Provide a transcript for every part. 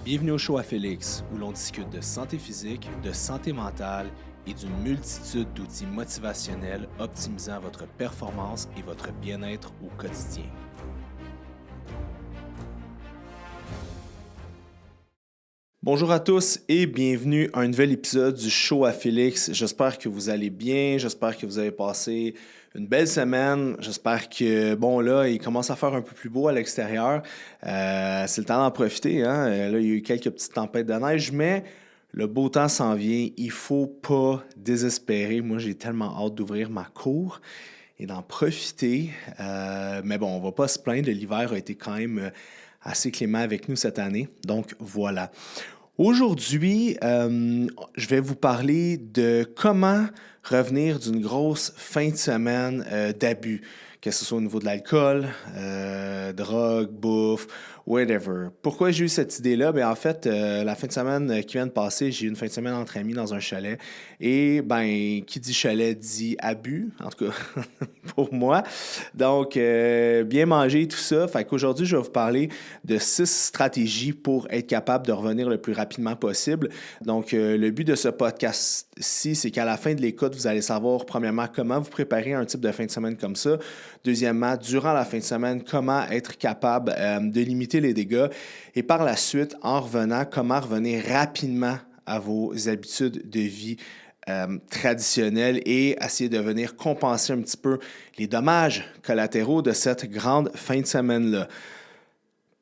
Bienvenue au show à Félix, où l'on discute de santé physique, de santé mentale et d'une multitude d'outils motivationnels optimisant votre performance et votre bien-être au quotidien. Bonjour à tous et bienvenue à un nouvel épisode du show à Félix. J'espère que vous allez bien, j'espère que vous avez passé une belle semaine. J'espère que, là, il commence à faire un peu plus beau à l'extérieur. C'est le temps d'en profiter, hein? Là, il y a eu quelques petites tempêtes de neige, mais le beau temps s'en vient. Il ne faut pas désespérer. Moi, j'ai tellement hâte d'ouvrir ma cour et d'en profiter. Mais bon, on ne va pas se plaindre. L'hiver a été quand même assez clément avec nous cette année. Donc, voilà. Aujourd'hui, je vais vous parler de comment revenir d'une grosse fin de semaine d'abus, que ce soit au niveau de l'alcool, drogue, bouffe, whatever. Pourquoi j'ai eu cette idée-là? En fait, la fin de semaine qui vient de passer, j'ai eu une fin de semaine entre amis dans un chalet. Et qui dit chalet dit abus, en tout cas pour moi. Donc, bien manger, tout ça. Fait qu'aujourd'hui, je vais vous parler de 6 stratégies pour être capable de revenir le plus rapidement possible. Donc, le but de ce podcast-ci, c'est qu'à la fin de l'écoute, vous allez savoir, premièrement, comment vous préparer un type de fin de semaine comme ça. Deuxièmement, durant la fin de semaine, comment être capable de limiter les dégâts. Et par la suite, en revenant, comment revenir rapidement à vos habitudes de vie traditionnelles et essayer de venir compenser un petit peu les dommages collatéraux de cette grande fin de semaine-là.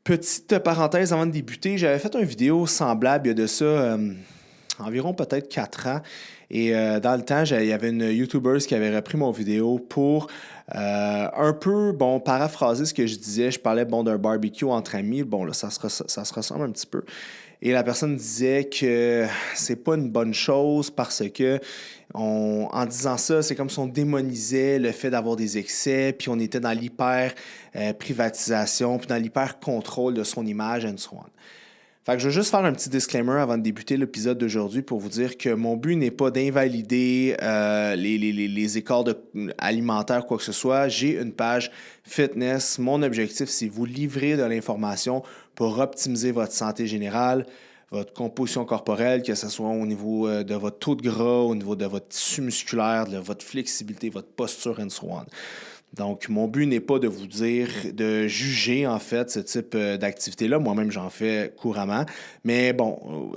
Petite parenthèse avant de débuter, j'avais fait une vidéo semblable il y a de ça environ peut-être 4 ans. Et dans le temps, il y avait une YouTuber qui avait repris mon vidéo pour un peu, paraphraser ce que je disais. Je parlais, d'un barbecue entre amis. Là, ça se ressemble un petit peu. Et la personne disait que c'est pas une bonne chose parce que en disant ça, c'est comme si on démonisait le fait d'avoir des excès, puis on était dans l'hyper-privatisation, puis dans l'hyper-contrôle de son image and so on. Fait que je vais juste faire un petit disclaimer avant de débuter l'épisode d'aujourd'hui pour vous dire que mon but n'est pas d'invalider les écarts alimentaires, quoi que ce soit. J'ai une page fitness. Mon objectif, c'est vous livrer de l'information pour optimiser votre santé générale, votre composition corporelle, que ce soit au niveau de votre taux de gras, au niveau de votre tissu musculaire, de votre flexibilité, votre posture, and so on. Donc, mon but n'est pas de vous dire, de juger en fait ce type d'activité-là. Moi-même, j'en fais couramment. Mais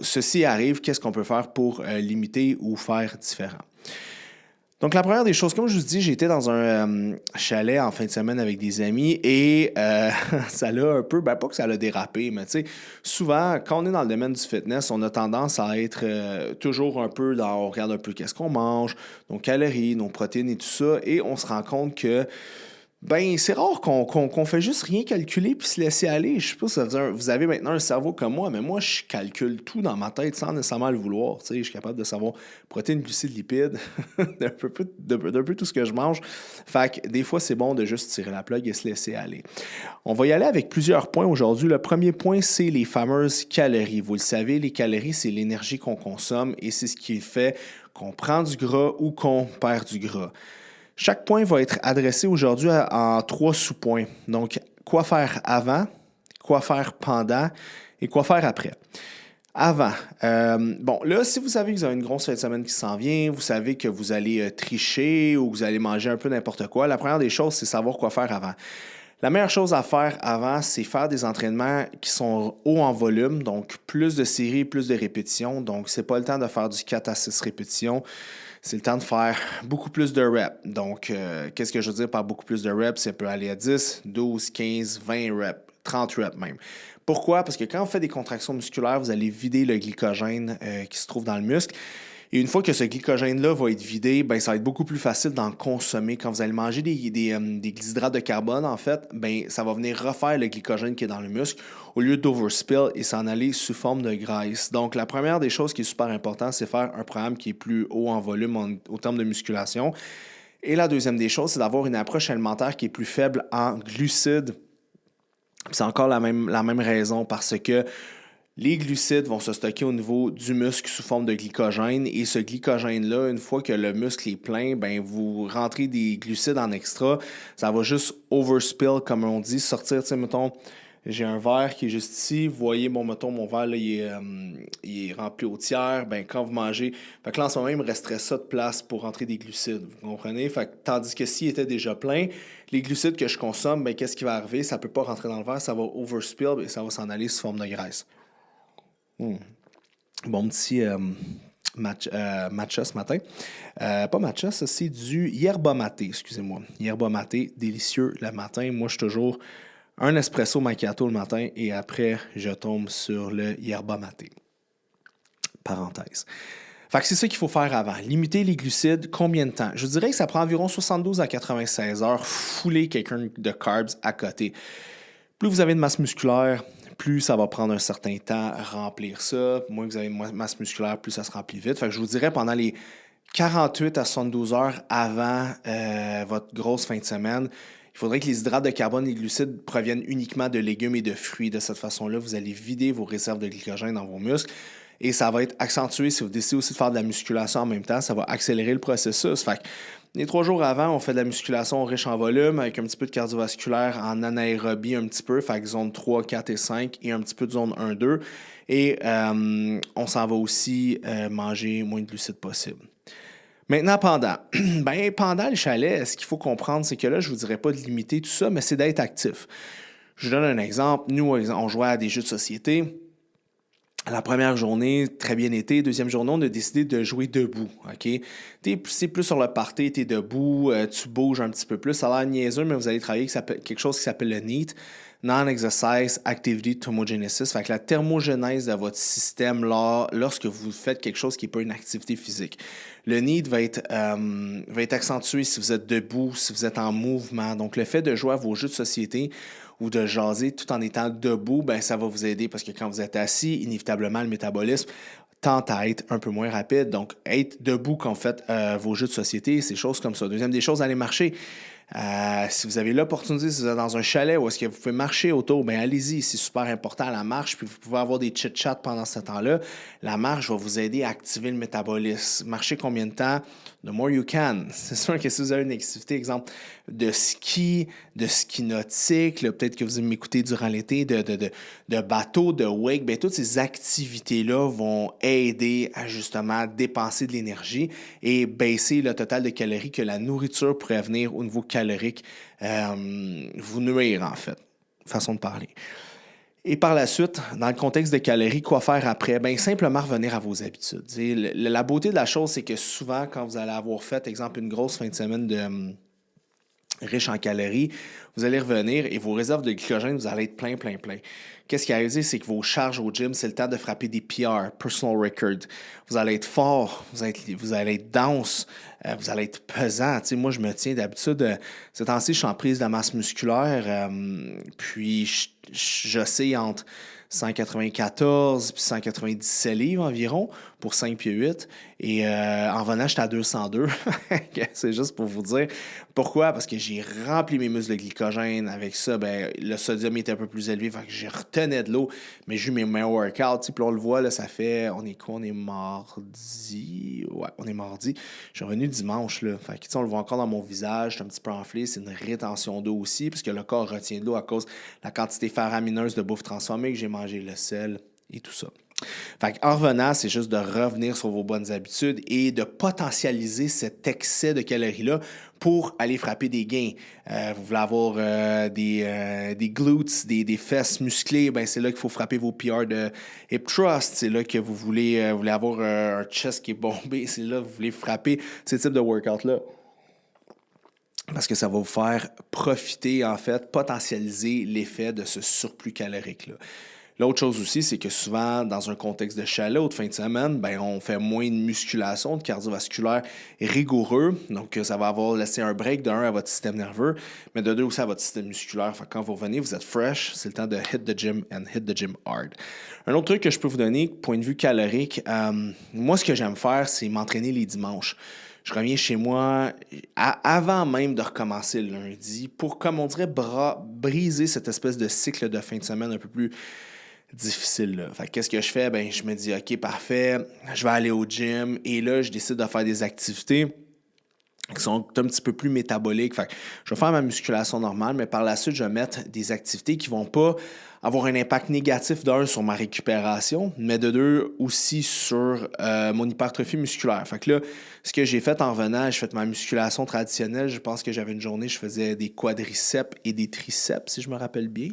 ceci arrive, qu'est-ce qu'on peut faire pour limiter ou faire différent? Donc, la première des choses, comme je vous dis, j'étais dans un chalet en fin de semaine avec des amis et ça l'a un peu, pas que ça l'a dérapé, mais tu sais, souvent, quand on est dans le domaine du fitness, on a tendance à être toujours un peu on regarde un peu qu'est-ce qu'on mange, nos calories, nos protéines et tout ça, et on se rend compte que c'est rare qu'on fait juste rien calculer puis se laisser aller. Je sais pas si vous avez maintenant un cerveau comme moi, mais moi, je calcule tout dans ma tête sans nécessairement le vouloir. Tu sais, je suis capable de savoir protéines, glucides, lipides, d'un peu tout ce que je mange. Fait que des fois, c'est bon de juste tirer la plug et se laisser aller. On va y aller avec plusieurs points aujourd'hui. Le premier point, c'est les fameuses calories. Vous le savez, les calories, c'est l'énergie qu'on consomme et c'est ce qui fait qu'on prend du gras ou qu'on perd du gras. Chaque point va être adressé aujourd'hui en 3 sous-points. Donc, quoi faire avant, quoi faire pendant et quoi faire après. Avant. Là, si vous savez que vous avez une grosse fin de semaine qui s'en vient, vous savez que vous allez tricher ou que vous allez manger un peu n'importe quoi, la première des choses, c'est savoir quoi faire avant. La meilleure chose à faire avant, c'est faire des entraînements qui sont hauts en volume, donc plus de séries, plus de répétitions. Donc, c'est pas le temps de faire du 4 à 6 répétitions. C'est le temps de faire beaucoup plus de reps. Donc, qu'est-ce que je veux dire par beaucoup plus de reps? Ça peut aller à 10, 12, 15, 20 reps, 30 reps même. Pourquoi? Parce que quand vous faites des contractions musculaires, vous allez vider le glycogène qui se trouve dans le muscle. Et une fois que ce glycogène-là va être vidé, ça va être beaucoup plus facile d'en consommer. Quand vous allez manger des glycydrates de carbone, en fait, ça va venir refaire le glycogène qui est dans le muscle au lieu d'overspill et s'en aller sous forme de graisse. Donc, la première des choses qui est super importante, c'est faire un programme qui est plus haut en volume au terme de musculation. Et la deuxième des choses, c'est d'avoir une approche alimentaire qui est plus faible en glucides. C'est encore la même raison parce que les glucides vont se stocker au niveau du muscle sous forme de glycogène et ce glycogène-là, une fois que le muscle est plein, vous rentrez des glucides en extra, ça va juste overspill, comme on dit, sortir, mettons, J'ai un verre qui est juste ici. Vous voyez, bon, mettons, mon verre, là, il est rempli au tiers. Ben, quand vous mangez... Fait que là, en ce moment, il me resterait ça de place pour rentrer des glucides. Vous comprenez? Fait que, tandis que s'il était déjà plein, les glucides que je consomme, ben, qu'est-ce qui va arriver? Ça peut pas rentrer dans le verre, ça va overspill et ça va s'en aller sous forme de graisse. Bon petit matcha ce matin. Pas matcha, ça c'est du yerba maté, excusez-moi. Yerba maté, délicieux le matin. Moi, je suis toujours un espresso macchiato le matin et après, je tombe sur le yerba maté. Parenthèse. Fait que c'est ça qu'il faut faire avant. Limiter les glucides, combien de temps? Je dirais que ça prend environ 72 à 96 heures, fouler quelqu'un de carbs à côté. Plus vous avez de masse musculaire, plus ça va prendre un certain temps à remplir ça. Moins que vous avez de masse musculaire, plus ça se remplit vite. Fait que je vous dirais pendant les 48 à 72 heures avant votre grosse fin de semaine, il faudrait que les hydrates de carbone et les glucides proviennent uniquement de légumes et de fruits. De cette façon-là, vous allez vider vos réserves de glycogène dans vos muscles. Et ça va être accentué si vous décidez aussi de faire de la musculation en même temps. Ça va accélérer le processus. Fait que les 3 jours avant, on fait de la musculation riche en volume avec un petit peu de cardiovasculaire en anaérobie un petit peu, fait que zone 3, 4 et 5 et un petit peu de zone 1, 2. Et on s'en va aussi manger moins de glucides possible. Maintenant, pendant le chalet, ce qu'il faut comprendre, c'est que là, je ne vous dirais pas de limiter tout ça, mais c'est d'être actif. Je vous donne un exemple. Nous, on jouait à des jeux de société. La première journée, très bien été. Deuxième journée, on a décidé de jouer debout. OK? C'est plus sur le party, tu es debout, tu bouges un petit peu plus. Ça a l'air niaiseux, mais vous allez travailler quelque chose qui s'appelle le NEAT, Non-Exercise Activity Thermogenesis. Fait que la thermogénèse de votre système là, lorsque vous faites quelque chose qui n'est pas une activité physique. Le NEAT va être accentué si vous êtes debout, si vous êtes en mouvement. Donc, le fait de jouer à vos jeux de société ou de jaser tout en étant debout, ben ça va vous aider parce que quand vous êtes assis, inévitablement, le métabolisme tend à être un peu moins rapide. Donc, être debout quand vous faites vos jeux de société, c'est choses comme ça. Deuxième des choses, aller marcher. Si vous avez l'opportunité, si vous êtes dans un chalet où est-ce que vous pouvez marcher autour, bien allez-y, c'est super important la marche, puis vous pouvez avoir des chit-chats pendant ce temps-là. La marche va vous aider à activer le métabolisme. Marcher combien de temps? The more you can. C'est sûr que si vous avez une activité, exemple, de ski nautique, là, peut-être que vous m'écoutez durant l'été, de bateau, de wake, bien, toutes ces activités-là vont aider à justement dépenser de l'énergie et baisser le total de calories que la nourriture pourrait venir au niveau calorique vous nuire, en fait. Façon de parler. Et par la suite, dans le contexte de calories, quoi faire après? Bien, simplement revenir à vos habitudes. La beauté de la chose, c'est que souvent, quand vous allez avoir fait, exemple, une grosse fin de semaine riche en calories, vous allez revenir et vos réserves de glycogène, vous allez être plein. Qu'est-ce qui arrive, c'est que vos charges au gym, c'est le temps de frapper des PR, personal record. Vous allez être fort, vous allez être dense, vous allez être pesant. Tu sais, moi, je me tiens d'habitude, ces temps-ci, je suis en prise de masse musculaire, puis je sais entre 194 puis 197 livres environ pour 5 pieds 8. Et en venant, j'étais à 202. C'est juste pour vous dire. Pourquoi? Parce que j'ai rempli mes muscles de glycogène. Avec ça, ben, le sodium était un peu plus élevé. Fait que j'ai retenais de l'eau. Mais j'ai eu mes meilleurs workouts. Puis on le voit, là, ça fait... On est quoi? On est mardi. Ouais, on est mardi. Je suis revenu dimanche. Là. Fait que, on le voit encore dans mon visage. Je suis un petit peu enflé. C'est une rétention d'eau aussi. Parce que le corps retient de l'eau à cause de la quantité faramineuse de bouffe transformée que j'ai mangé, le sel et tout ça. Fait en revenant, c'est juste de revenir sur vos bonnes habitudes et de potentialiser cet excès de calories-là pour aller frapper des gains. Vous voulez avoir des glutes, des fesses musclées, ben c'est là qu'il faut frapper vos PR de hip thrust. C'est là que vous voulez avoir un chest qui est bombé. C'est là que vous voulez frapper ces types de workouts-là. Parce que ça va vous faire profiter, en fait, potentialiser l'effet de ce surplus calorique-là. L'autre chose aussi, c'est que souvent, dans un contexte de chalet ou de fin de semaine, ben, on fait moins de musculation, de cardiovasculaire rigoureux. Donc, ça va avoir laissé un break de 1 à votre système nerveux, mais de 2 aussi à votre système musculaire. Fait que quand vous revenez, vous êtes fresh. C'est le temps de hit the gym and hit the gym hard. Un autre truc que je peux vous donner, point de vue calorique, moi, ce que j'aime faire, c'est m'entraîner les dimanches. Je reviens chez moi avant même de recommencer le lundi pour, comme on dirait, briser cette espèce de cycle de fin de semaine un peu plus difficile. Là. Fait que qu'est-ce que je fais? Ben, je me dis, OK, parfait, je vais aller au gym et là, je décide de faire des activités qui sont un petit peu plus métaboliques. Fait que je vais faire ma musculation normale, mais par la suite, je vais mettre des activités qui ne vont pas avoir un impact négatif d'un sur ma récupération, mais de deux aussi sur mon hypertrophie musculaire. Fait que là, ce que j'ai fait en revenant, j'ai fait ma musculation traditionnelle. Je pense que j'avais une journée, je faisais des quadriceps et des triceps, si je me rappelle bien.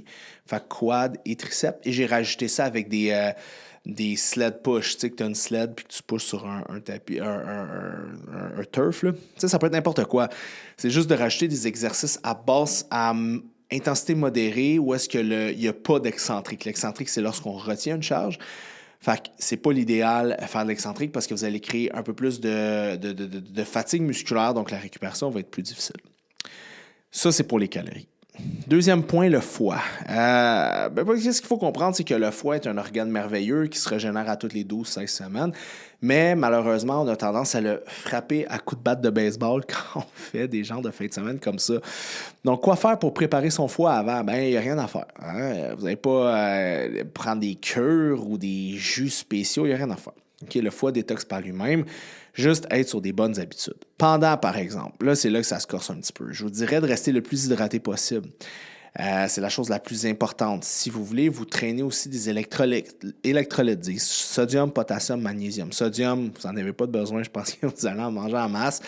Fait que quad et triceps. Et j'ai rajouté ça avec des sled push, tu sais, que tu as une sled puis que tu pushes sur un tapis, un turf, là. Tu sais, ça peut être n'importe quoi. C'est juste de rajouter des exercices à basse, intensité modérée, où est-ce qu'il n'y a pas d'excentrique. L'excentrique, c'est lorsqu'on retient une charge. Fait que c'est pas l'idéal faire de l'excentrique parce que vous allez créer un peu plus de fatigue musculaire, donc la récupération va être plus difficile. Ça, c'est pour les calories. Deuxième point, le foie. Qu'est-ce qu'il faut comprendre, c'est que le foie est un organe merveilleux qui se régénère à toutes les 12-16 semaines, mais malheureusement, on a tendance à le frapper à coups de batte de baseball quand on fait des genres de fin de semaine comme ça. Donc, quoi faire pour préparer son foie avant? Ben, il n'y a rien à faire. Hein? Vous n'allez pas prendre des cures ou des jus spéciaux, il n'y a rien à faire. Okay, le foie détoxe par lui-même, juste être sur des bonnes habitudes. Pendant, par exemple, là, c'est là que ça se corse un petit peu. Je vous dirais de rester le plus hydraté possible. C'est la chose la plus importante. Si vous voulez, vous traînez aussi des électrolytes, des sodium, potassium, magnésium. Sodium, vous n'en avez pas de besoin, je pense que vous allez en manger en masse.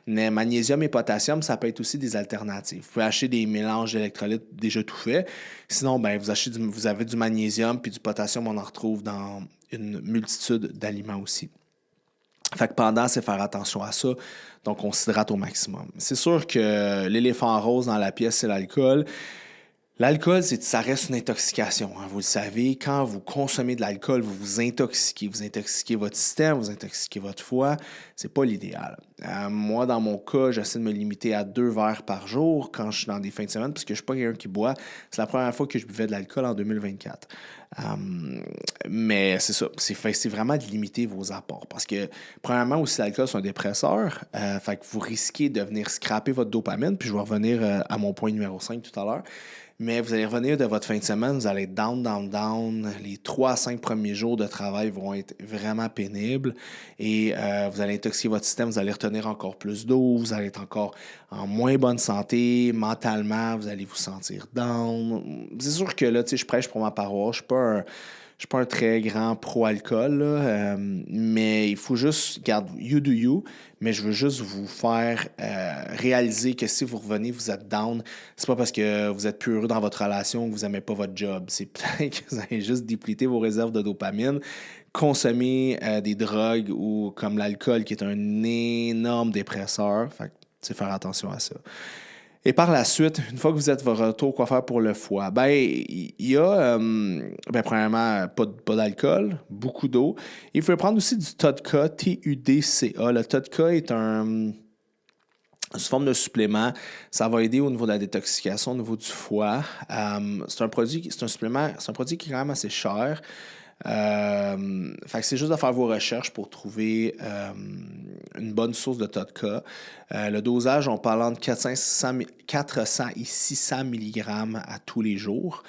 Mais magnésium et potassium, ça peut être aussi des alternatives. Vous pouvez acheter des mélanges d'électrolytes déjà tout faits. Sinon, ben, vous avez du magnésium puis du potassium, on en retrouve dans une multitude d'aliments aussi. Fait que pendant, c'est faire attention à ça. Donc, on s'hydrate au maximum. C'est sûr que l'éléphant rose dans la pièce, c'est l'alcool. L'alcool, ça reste une intoxication. Hein. Vous le savez, quand vous consommez de l'alcool, vous vous intoxiquez. Vous intoxiquez votre système, vous intoxiquez votre foie. C'est pas l'idéal. Moi, dans mon cas, j'essaie de me limiter à 2 verres par jour quand je suis dans des fins de semaine, parce que je suis pas quelqu'un qui boit. C'est la première fois que je buvais de l'alcool en 2024. Mais c'est ça. C'est vraiment de limiter vos apports. Parce que, premièrement, aussi, l'alcool, c'est un dépresseur. Fait que vous risquez de venir scraper votre dopamine. Puis je vais revenir à mon point numéro 5 tout à l'heure. Mais vous allez revenir de votre fin de semaine, vous allez être down, down, down. Les 3 à 5 premiers jours de travail vont être vraiment pénibles et vous allez intoxiquer votre système, vous allez retenir encore plus d'eau, vous allez être encore en moins bonne santé, mentalement, vous allez vous sentir down. C'est sûr que là, tu sais, je prêche pour ma paroisse, je suis pas un très grand pro-alcool, là, mais il faut juste, regarde, you do you, mais je veux juste vous faire réaliser que si vous revenez, vous êtes down, c'est pas parce que vous êtes plus heureux dans votre relation que vous aimez pas votre job. C'est peut-être que vous avez juste déplété vos réserves de dopamine, consommer des drogues ou comme l'alcool qui est un énorme dépresseur. Fait que, tu sais, faire attention à ça. Et par la suite, une fois que vous êtes votre retour, quoi faire pour le foie? Ben, il y a, premièrement, pas d'alcool, beaucoup d'eau. Il faut prendre aussi du TUDCA, T-U-D-C-A. Le TUDCA est sous forme de supplément. Ça va aider au niveau de la détoxification, au niveau du foie. C'est un produit qui est quand même assez cher. Fait que c'est juste de faire vos recherches pour trouver une bonne source de TUDCA. Le dosage, on parle entre 400 et 600 mg à tous les jours.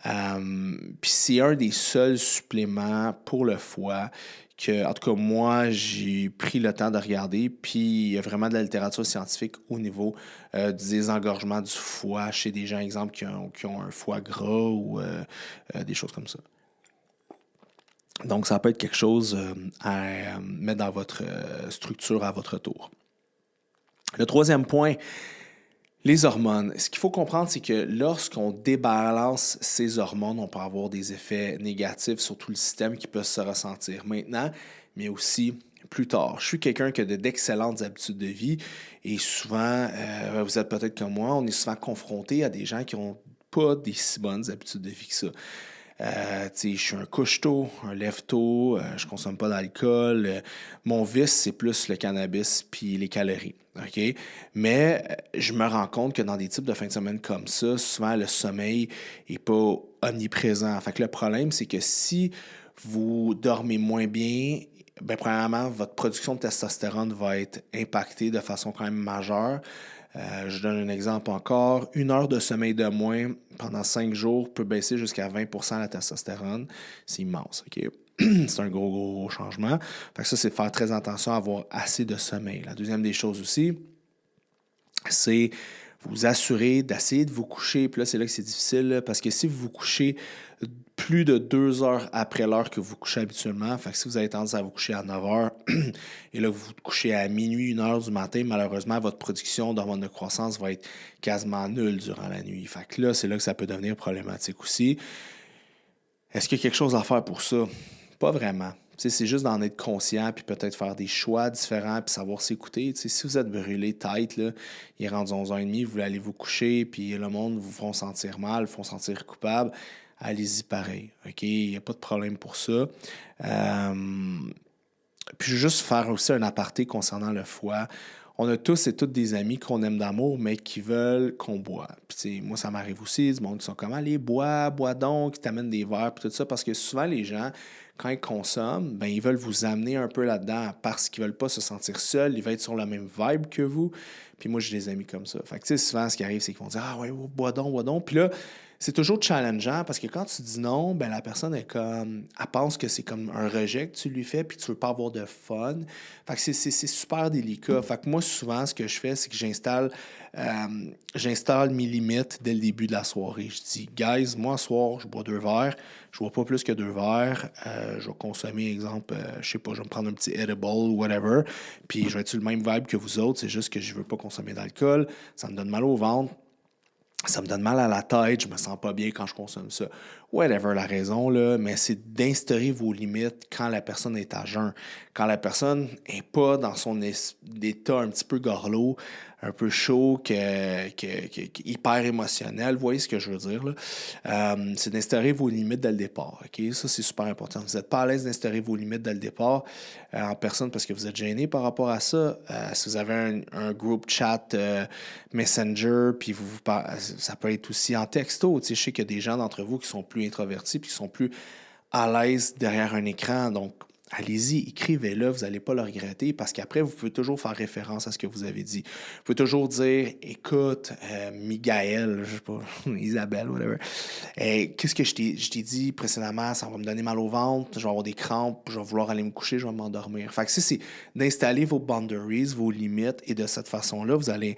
Puis c'est un des seuls suppléments pour le foie que, en tout cas, moi, j'ai pris le temps de regarder, puis il y a vraiment de la littérature scientifique au niveau du désengorgement du foie chez des gens, exemple, qui ont un foie gras ou des choses comme ça. Donc, ça peut être quelque chose à mettre dans votre structure à votre tour. Le troisième point, les hormones. Ce qu'il faut comprendre, c'est que lorsqu'on débalance ces hormones, on peut avoir des effets négatifs sur tout le système qui peuvent se ressentir maintenant, mais aussi plus tard. Je suis quelqu'un qui a d'excellentes habitudes de vie et souvent, vous êtes peut-être comme moi, on est souvent confronté à des gens qui n'ont pas des si bonnes habitudes de vie que ça. Je suis un couche-tôt, un lève-tôt, je consomme pas d'alcool. Mon vice, c'est plus le cannabis puis les calories. OK? Mais je me rends compte que dans des types de fins de semaine comme ça, souvent le sommeil n'est pas omniprésent. Fait que le problème, c'est que si vous dormez moins bien, ben, premièrement, votre production de testostérone va être impactée de façon quand même majeure. Je donne un exemple encore. 1 heure de sommeil de moins pendant 5 jours peut baisser jusqu'à 20% la testostérone. C'est immense, OK? C'est un gros changement. Fait que ça, c'est de faire très attention à avoir assez de sommeil. La deuxième des choses aussi, c'est vous assurer d'essayer de vous coucher. Puis là, c'est là que c'est difficile, là, parce que si vous vous couchez plus de 2 heures après l'heure que vous couchez habituellement, fait que si vous avez tendance à vous coucher à 9 heures et là, vous vous couchez à minuit, 1 heure du matin, malheureusement, votre production d'hormones de croissance va être quasiment nulle durant la nuit. Fait que là, c'est là que ça peut devenir problématique aussi. Est-ce qu'il y a quelque chose à faire pour ça? Pas vraiment. C'est juste d'en être conscient, puis peut-être faire des choix différents, puis savoir s'écouter. Si vous êtes brûlé tête, là, il est rendu 11h30, vous voulez aller vous coucher, puis le monde vous font sentir mal, vous font sentir coupable, allez-y pareil. OK? Il n'y a pas de problème pour ça. Puis je veux juste faire aussi un aparté concernant le foie. On a tous et toutes des amis qu'on aime d'amour, mais qui veulent qu'on boive. Puis moi, ça m'arrive aussi, du monde qui sont comme allez, bois donc, qui t'amènent des verres, puis tout ça, parce que souvent, les gens, quand ils consomment, ben, ils veulent vous amener un peu là-dedans parce qu'ils veulent pas se sentir seuls, ils veulent être sur la même vibe que vous. Puis moi, j'ai des amis comme ça. Fait que souvent, ce qui arrive, c'est qu'ils vont dire ah ouais, bois donc. Puis là, c'est toujours challengeant parce que quand tu dis non, ben la personne est comme. Elle pense que c'est comme un rejet que tu lui fais puis tu veux pas avoir de fun. Fait que c'est super délicat. Fait que moi, souvent, ce que je fais, c'est que j'installe mes limites dès le début de la soirée. Je dis, guys, moi, ce soir, je bois 2 verres. Je bois pas plus que 2 verres. Je vais consommer, exemple, je sais pas, je vais me prendre un petit edible ou whatever. Puis je vais être sur le même vibe que vous autres. C'est juste que je veux pas consommer d'alcool. Ça me donne mal au ventre. Ça me donne mal à la tête, je me sens pas bien quand je consomme ça. Whatever la raison, là, mais c'est d'instaurer vos limites quand la personne est à jeun. Quand la personne n'est pas dans son état un petit peu gorlot, un peu chaud, hyper émotionnel, vous voyez ce que je veux dire, là? C'est d'instaurer vos limites dès le départ. OK? Ça, c'est super important. Vous n'êtes pas à l'aise d'instaurer vos limites dès le départ en personne parce que vous êtes gêné par rapport à ça. Si vous avez un groupe chat Messenger, puis ça peut être aussi en texto. Je sais qu'il y a des gens d'entre vous qui sont plus introvertis puis qui sont plus à l'aise derrière un écran. Donc, allez-y, écrivez-le, vous n'allez pas le regretter parce qu'après, vous pouvez toujours faire référence à ce que vous avez dit. Vous pouvez toujours dire, écoute, Migaël, je sais pas, Isabelle, whatever, qu'est-ce que je t'ai dit précédemment, ça va me donner mal au ventre, je vais avoir des crampes, je vais vouloir aller me coucher, je vais m'endormir. Fait que c'est d'installer vos boundaries, vos limites, et de cette façon-là, vous allez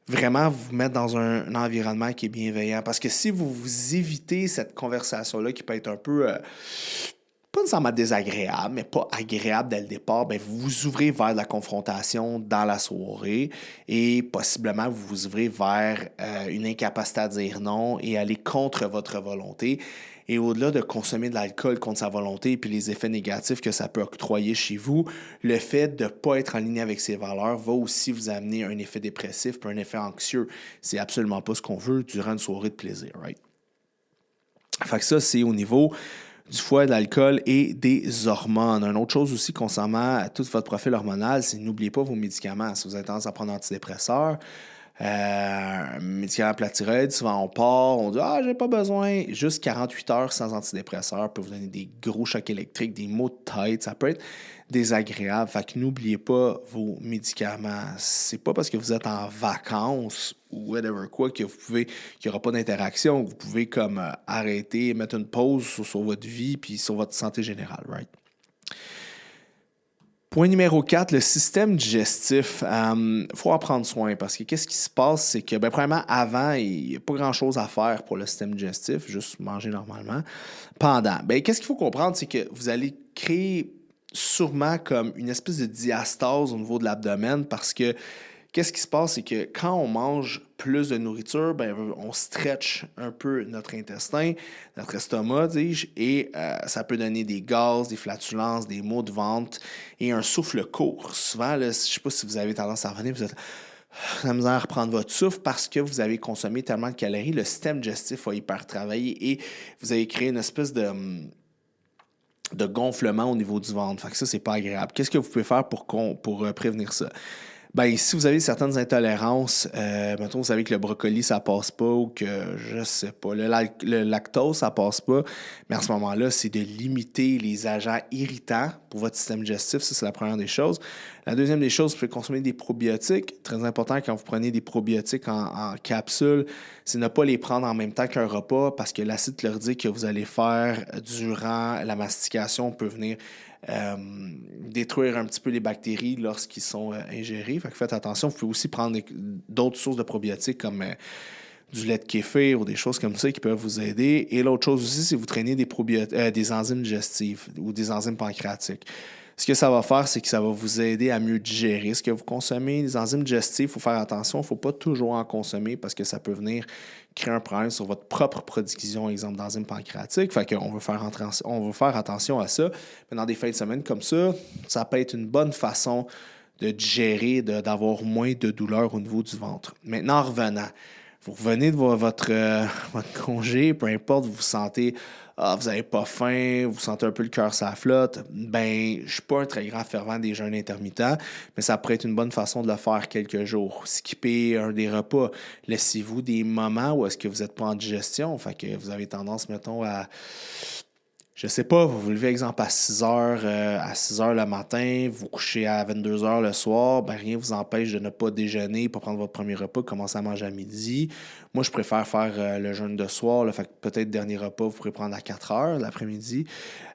vraiment vous mettre dans un environnement qui est bienveillant. Parce que si vous évitez cette conversation-là qui peut être un peu pas nécessairement désagréable, mais pas agréable dès le départ, bien, vous vous ouvrez vers de la confrontation dans la soirée et possiblement vous vous ouvrez vers une incapacité à dire non et aller contre votre volonté. Et au-delà de consommer de l'alcool contre sa volonté et puis les effets négatifs que ça peut octroyer chez vous, le fait de ne pas être en ligne avec ses valeurs va aussi vous amener un effet dépressif puis un effet anxieux. C'est absolument pas ce qu'on veut durant une soirée de plaisir, right? Fait que ça, c'est au niveau du foie, de l'alcool et des hormones. Une autre chose aussi concernant tout votre profil hormonal, c'est n'oubliez pas vos médicaments. Si vous avez tendance à prendre un antidépresseur, médicaments pour la thyroïde, souvent on part, on dit « Ah, j'ai pas besoin ». Juste 48 heures sans antidépresseur peut vous donner des gros chocs électriques, des maux de tête. Ça peut être désagréable. Fait que n'oubliez pas vos médicaments. C'est pas parce que vous êtes en vacances ou whatever quoi qu'il n'y aura pas d'interaction. Vous pouvez comme arrêter, mettre une pause sur votre vie puis sur votre santé générale, right? Point numéro 4, le système digestif. Faut en prendre soin parce que qu'est-ce qui se passe, c'est que, premièrement, avant, il n'y a pas grand-chose à faire pour le système digestif, juste manger normalement. Pendant, qu'est-ce qu'il faut comprendre, c'est que vous allez créer sûrement comme une espèce de diastase au niveau de l'abdomen parce que qu'est-ce qui se passe, c'est que quand on mange plus de nourriture, on stretch un peu notre intestin, notre estomac, dis-je, et ça peut donner des gaz, des flatulences, des maux de ventre et un souffle court. Souvent, là, je ne sais pas si vous avez tendance à revenir, vous êtes la misère à reprendre votre souffle parce que vous avez consommé tellement de calories, le système digestif va hyper travailler et vous avez créé une espèce de gonflement au niveau du ventre. Fait que ça, c'est pas agréable. Qu'est-ce que vous pouvez faire pour prévenir ça? Si vous avez certaines intolérances, mettons, vous savez que le brocoli, ça passe pas ou que, je sais pas, le lactose, ça passe pas, mais à ce moment-là, c'est de limiter les agents irritants pour votre système digestif. Ça, c'est la première des choses. La deuxième des choses, vous pouvez consommer des probiotiques. Très important quand vous prenez des probiotiques en capsule, c'est ne pas les prendre en même temps qu'un repas parce que l'acide chlorhydrique que vous allez faire durant la mastication peut venir détruire un petit peu les bactéries lorsqu'ils sont ingérés. Fait que faites attention. Vous pouvez aussi prendre d'autres sources de probiotiques comme du lait de kéfir ou des choses comme ça qui peuvent vous aider. Et l'autre chose aussi, c'est que vous traînez des enzymes digestives ou des enzymes pancréatiques. Ce que ça va faire, c'est que ça va vous aider à mieux digérer ce que vous consommez. Les enzymes digestives, il faut faire attention, il ne faut pas toujours en consommer parce que ça peut venir créer un problème sur votre propre production, exemple d'enzymes pancréatiques. Fait qu'on veut faire attention à ça. Mais dans des fins de semaine comme ça peut être une bonne façon de digérer, d'avoir moins de douleur au niveau du ventre. Maintenant, en revenant, vous revenez de votre congé, peu importe, vous sentez, vous n'avez pas faim, vous sentez un peu le cœur sur la flotte, ben, je ne suis pas un très grand fervent des jeûnes intermittents, mais ça pourrait être une bonne façon de le faire quelques jours. Skipper un des repas. Laissez-vous des moments où est-ce que vous n'êtes pas en digestion, fait que vous avez tendance, mettons, à... Je sais pas, vous vous levez, exemple, à 6 heures, le matin, vous couchez à 22 heures le soir, ben rien ne vous empêche de ne pas déjeuner, pas prendre votre premier repas, commencer à manger à midi. Moi, je préfère faire le jeûne de soir, là, fait que peut-être dernier repas, vous pourrez prendre à 4 heures l'après-midi.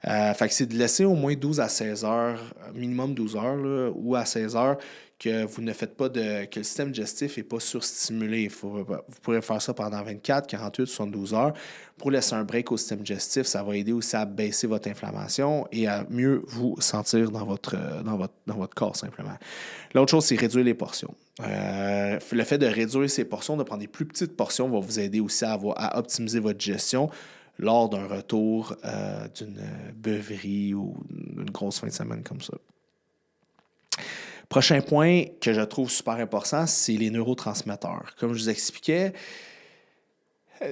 Fait que c'est de laisser au moins 12 à 16 heures, minimum 12 heures, là, ou à 16 heures, que vous ne faites pas que le système digestif n'est pas surstimulé. Vous pourrez faire ça pendant 24, 48, 72 heures. Pour laisser un break au système digestif, ça va aider aussi à baisser votre inflammation et à mieux vous sentir dans votre corps, simplement. L'autre chose, c'est réduire les portions. Le fait de réduire ces portions, de prendre des plus petites portions, va vous aider aussi à optimiser votre digestion lors d'un retour d'une beuverie ou d'une grosse fin de semaine comme ça. Prochain point que je trouve super important, c'est les neurotransmetteurs. Comme je vous expliquais,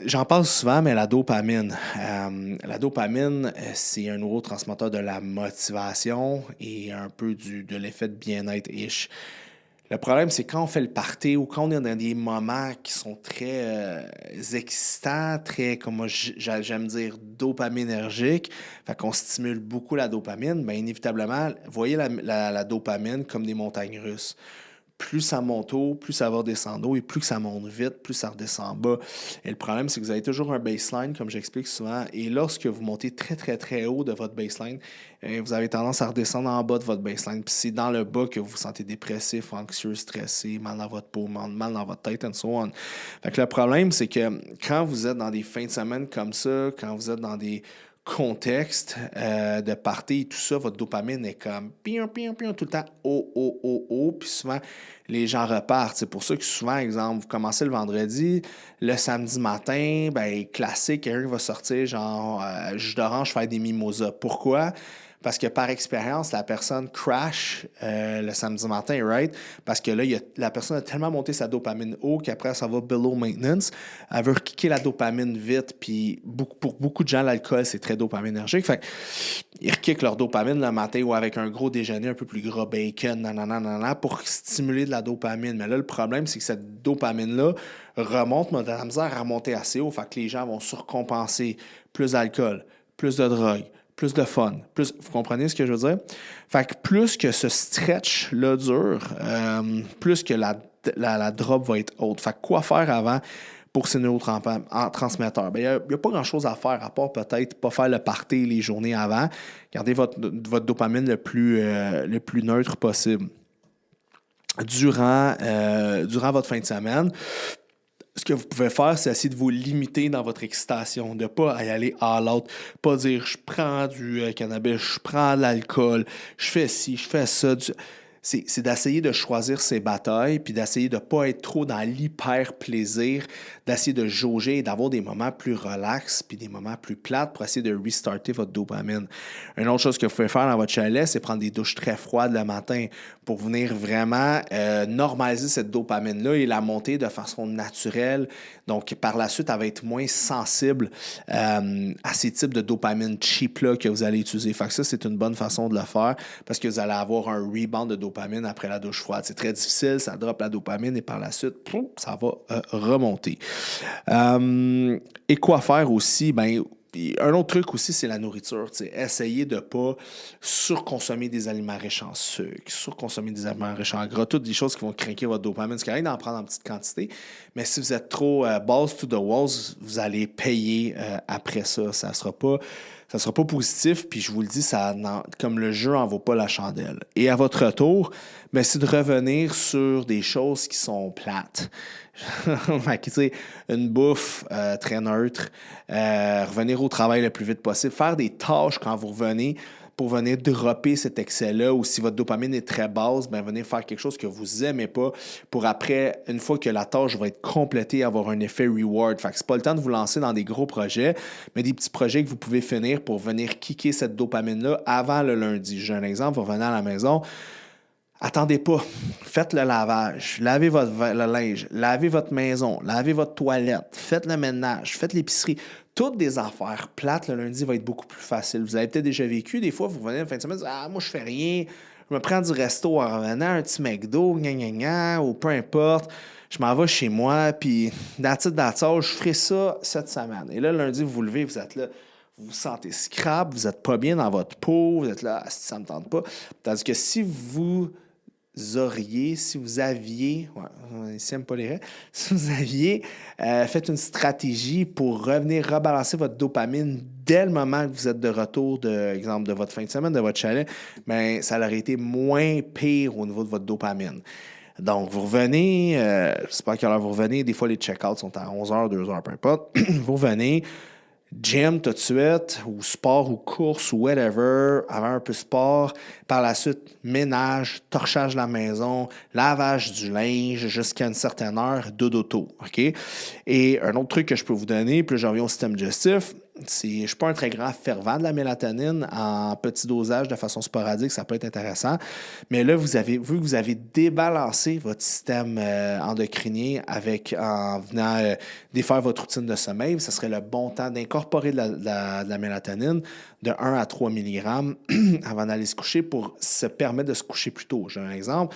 j'en parle souvent, mais la dopamine. La dopamine, c'est un neurotransmetteur de la motivation et un peu de l'effet de bien-être-ish. Le problème, c'est quand on fait le party ou quand on est dans des moments qui sont très excitants, très, comme moi j'aime dire, dopaminergiques, fait qu'on stimule beaucoup la dopamine, bien inévitablement, voyez la dopamine comme des montagnes russes. Plus ça monte haut, plus ça va descendre haut, et plus que ça monte vite, plus ça redescend bas. Et le problème, c'est que vous avez toujours un baseline, comme j'explique souvent, et lorsque vous montez très, très, très haut de votre baseline, vous avez tendance à redescendre en bas de votre baseline. Puis c'est dans le bas que vous vous sentez dépressif, anxieux, stressé, mal dans votre peau, mal dans votre tête, and so on. Fait que le problème, c'est que quand vous êtes dans des fins de semaine comme ça, quand vous êtes dans des contexte de party et tout ça, votre dopamine est comme pion, pion, pion, tout le temps haut, haut, haut, haut, puis souvent, les gens repartent. C'est pour ça que souvent, exemple, vous commencez le vendredi, le samedi matin, ben classique, quelqu'un va sortir genre jus d'orange, faire des mimosas. Pourquoi? Parce que par expérience, la personne crash le samedi matin, right? Parce que là, la personne a tellement monté sa dopamine haut qu'après, ça va below maintenance. Elle veut kicker la dopamine vite, puis pour beaucoup de gens, l'alcool, c'est très dopaminergique. Fait ils rekickent leur dopamine le matin ou avec un gros déjeuner un peu plus gras, bacon, nanana, pour stimuler de la dopamine. Mais là, le problème, c'est que cette dopamine-là remonte, mais on a la misère à remonter assez haut. Fait que les gens vont surcompenser plus d'alcool, plus de drogue, plus de fun. Vous comprenez ce que je veux dire? Fait que plus que ce stretch-là dure, plus que la drop va être haute. Fait que quoi faire avant pour ces neurotransmetteurs? Il n'y a pas grand-chose à faire, à part peut-être pas faire le party les journées avant. Gardez votre dopamine le plus neutre possible. Durant votre fin de semaine, ce que vous pouvez faire, c'est essayer de vous limiter dans votre excitation, de ne pas y aller all out, pas dire je prends du cannabis, je prends de l'alcool, je fais ci, je fais ça. C'est d'essayer de choisir ses batailles, puis d'essayer de ne pas être trop dans l'hyper-plaisir, d'essayer de jauger et d'avoir des moments plus relax, puis des moments plus plates pour essayer de restarter votre dopamine. Une autre chose que vous pouvez faire dans votre chalet, c'est prendre des douches très froides le matin pour venir vraiment normaliser cette dopamine-là et la monter de façon naturelle. Donc, par la suite, elle va être moins sensible à ces types de dopamine cheap-là que vous allez utiliser. Fait que ça, c'est une bonne façon de le faire parce que vous allez avoir un rebound de dopamine après la douche froide. C'est très difficile, ça drop la dopamine et par la suite, ça va remonter. Et quoi faire aussi? Ben, Puis un autre truc aussi, c'est la nourriture. Essayez de ne pas surconsommer des aliments riches en sucre, surconsommer des aliments riches en gras, toutes des choses qui vont craquer votre dopamine. C'est correct d'en prendre en petite quantité, mais si vous êtes trop balls to the walls, vous allez payer après ça. Ça ne sera pas positif, puis je vous le dis, comme le jeu n'en vaut pas la chandelle. Et à votre retour, c'est de revenir sur des choses qui sont plates. Une bouffe très neutre, revenir au travail le plus vite possible, faire des tâches quand vous revenez pour venir dropper cet excès-là, ou si votre dopamine est très basse, venir faire quelque chose que vous n'aimez pas pour après, une fois que la tâche va être complétée, avoir un effet reward. Fait que c'est pas le temps de vous lancer dans des gros projets, mais des petits projets que vous pouvez finir pour venir kicker cette dopamine-là avant le lundi. J'ai un exemple, vous revenez à la maison, attendez pas, faites le lavage, lavez le linge, lavez votre maison, lavez votre toilette, faites le ménage, faites l'épicerie. Toutes des affaires plates, le lundi va être beaucoup plus facile. Vous avez peut-être déjà vécu, des fois, vous revenez la fin de semaine, vous dites, moi, je fais rien, je me prends du resto en revenant, un petit McDo, ou peu importe, je m'en vais chez moi, puis that's it, je ferai ça cette semaine. Et là, le lundi, vous vous levez, vous êtes là, vous vous sentez scrap, vous n'êtes pas bien dans votre peau, vous êtes là, ça ne me tente pas. Tandis que si vous aviez, si vous aviez fait une stratégie pour revenir rebalancer votre dopamine dès le moment que vous êtes de retour, exemple, de votre fin de semaine, de votre chalet, ça aurait été moins pire au niveau de votre dopamine. Donc, vous revenez, je ne sais pas à quelle heure vous revenez, des fois les check-outs sont à 11h, 2h, peu importe. Vous revenez, gym tout de suite, ou sport ou course ou whatever, avant un peu de sport. Par la suite, ménage, torchage de la maison, lavage du linge jusqu'à une certaine heure, dodo. OK? Et un autre truc que je peux vous donner, puis là, j'en reviens au système digestif, je ne suis pas un très grand fervent de la mélatonine en petit dosage de façon sporadique, ça peut être intéressant. Mais là, vu que vous avez débalancé votre système endocrinien en venant défaire votre routine de sommeil, ça serait le bon temps d'incorporer de la mélatonine de 1 à 3 mg avant d'aller se coucher pour se permettre de se coucher plus tôt. J'ai un exemple.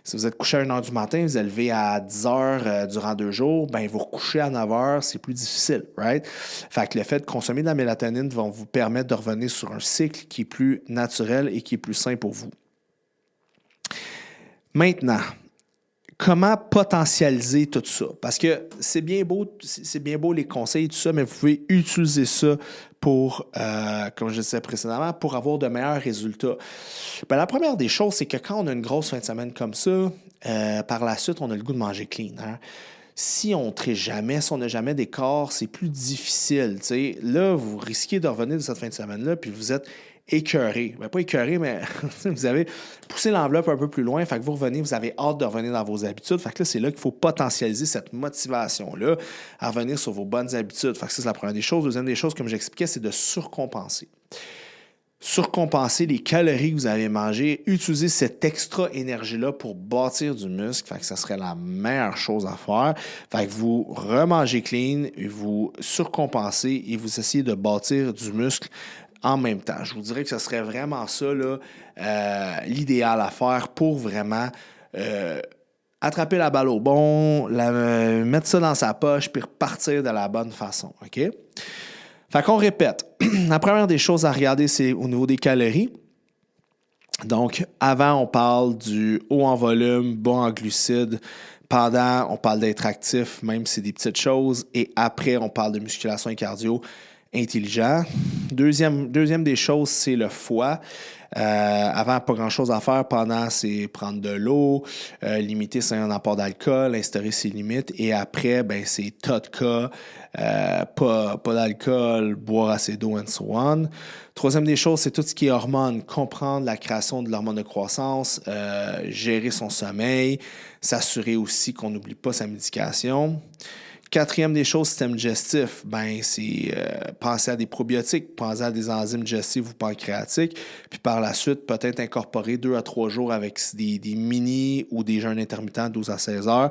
Si vous êtes couché à 1h du matin, vous êtes levé à 10h durant 2 jours, vous recouchez à 9h, c'est plus difficile, right? Fait que le fait de consommer de la mélatonine va vous permettre de revenir sur un cycle qui est plus naturel et qui est plus sain pour vous. Maintenant, comment potentialiser tout ça? Parce que c'est bien beau les conseils et tout ça, mais vous pouvez utiliser ça pour, comme je disais précédemment, pour avoir de meilleurs résultats. La première des choses, c'est que quand on a une grosse fin de semaine comme ça, par la suite, on a le goût de manger clean. Hein? Si on ne triche jamais, si on n'a jamais des corps, c'est plus difficile. T'sais. Là, vous risquez de revenir de cette fin de semaine-là, puis vous êtes écœuré. Pas écœuré, mais vous avez poussé l'enveloppe un peu plus loin. Fait que vous revenez, vous avez hâte de revenir dans vos habitudes. Fait que là, c'est là qu'il faut potentialiser cette motivation-là à revenir sur vos bonnes habitudes. Fait que ça, c'est la première des choses. Deuxième des choses, comme j'expliquais, c'est de surcompenser. Surcompenser les calories que vous avez mangées, utiliser cette extra énergie-là pour bâtir du muscle. Fait que ça serait la meilleure chose à faire. Fait que vous remangez clean, vous surcompensez et vous essayez de bâtir du muscle en même temps. Je vous dirais que ce serait vraiment ça, là, l'idéal à faire pour vraiment attraper la balle au bon, mettre ça dans sa poche puis repartir de la bonne façon. OK? Fait qu'on répète. La première des choses à regarder, c'est au niveau des calories. Donc, avant, on parle du haut en volume, bas en glucides. Pendant, on parle d'être actif, même si c'est des petites choses. Et après, on parle de musculation et cardio intelligent. Deuxième des choses, c'est le foie. Avant, pas grand-chose à faire. Pendant, c'est prendre de l'eau, limiter son apport d'alcool, instaurer ses limites. Et après, c'est TODCA, pas d'alcool, boire assez d'eau, and so on. Troisième des choses, c'est tout ce qui est hormones. Comprendre la création de l'hormone de croissance, gérer son sommeil, s'assurer aussi qu'on n'oublie pas sa médication. Quatrième des choses, système digestif, c'est penser à des probiotiques, penser à des enzymes digestives ou pancréatiques, puis par la suite, peut-être incorporer 2 à 3 jours avec des mini ou des jeûnes intermittents 12 à 16 heures,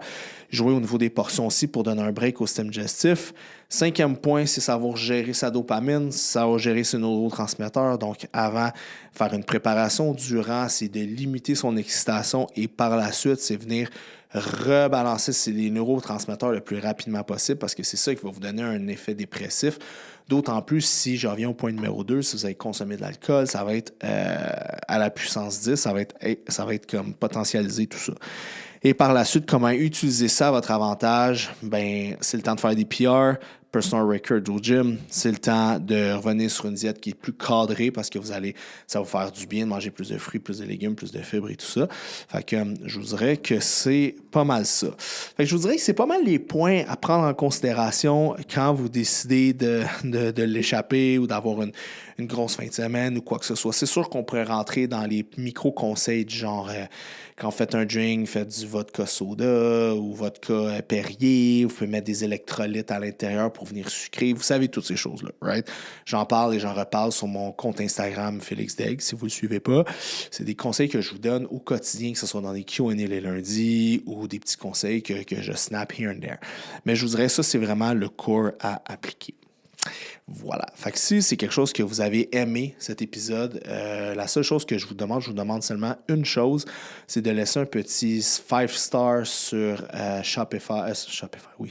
jouer au niveau des portions aussi pour donner un break au système digestif. Cinquième point, c'est savoir gérer sa dopamine, savoir gérer ses neurotransmetteurs. Donc, avant, faire une préparation. Durant, c'est de limiter son excitation et par la suite, c'est venir rebalancer les neurotransmetteurs le plus rapidement possible parce que c'est ça qui va vous donner un effet dépressif. D'autant plus si, je reviens au point numéro 2, si vous avez consommé de l'alcool, ça va être à la puissance 10, ça va être comme potentialiser tout ça. Et par la suite, comment utiliser ça à votre avantage? Ben, c'est le temps de faire des PR, personal record au gym. C'est le temps de revenir sur une diète qui est plus cadrée parce que ça va vous faire du bien de manger plus de fruits, plus de légumes, plus de fibres et tout ça. Fait que je vous dirais que c'est pas mal ça. Fait que je vous dirais que c'est pas mal les points à prendre en considération quand vous décidez de l'échapper ou d'avoir une grosse fin de semaine ou quoi que ce soit. C'est sûr qu'on pourrait rentrer dans les micro-conseils du genre quand vous faites un drink, faites du vodka soda ou vodka Perrier, vous pouvez mettre des électrolytes à l'intérieur pour venir sucrer. Vous savez toutes ces choses-là, right? J'en parle et j'en reparle sur mon compte Instagram Félix Daigle, si vous ne le suivez pas. C'est des conseils que je vous donne au quotidien, que ce soit dans des Q&A les lundis ou des petits conseils que je snap here and there. Mais je vous dirais ça, c'est vraiment le core à appliquer. Voilà. Fait que si c'est quelque chose que vous avez aimé, cet épisode, la seule chose que je vous demande seulement une chose, c'est de laisser un petit 5 stars sur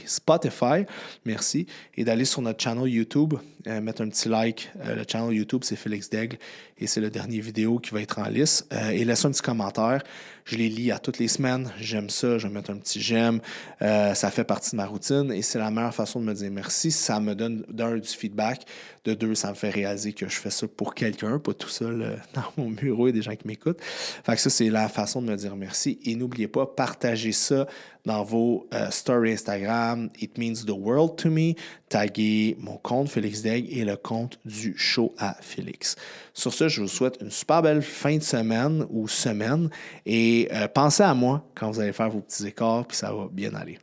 Spotify, merci, et d'aller sur notre channel YouTube, mettre un petit like. Le channel YouTube, c'est Félix Daigle, et c'est le dernier vidéo qui va être en liste. Et laissez un petit commentaire. Je les lis à toutes les semaines. J'aime ça. Je vais mettre un petit j'aime. Ça fait partie de ma routine et c'est la meilleure façon de me dire merci. Ça me donne, d'un, du feedback. De deux, ça me fait réaliser que je fais ça pour quelqu'un, pas tout seul dans mon bureau et des gens qui m'écoutent. Fait que ça, c'est la façon de me dire merci. Et n'oubliez pas, partagez ça dans vos stories Instagram. It means the world to me. Taguez mon compte Félix Daigle et le compte du show à Félix. Sur ce, je vous souhaite une super belle fin de semaine ou semaine et pensez à moi quand vous allez faire vos petits écarts, puis ça va bien aller.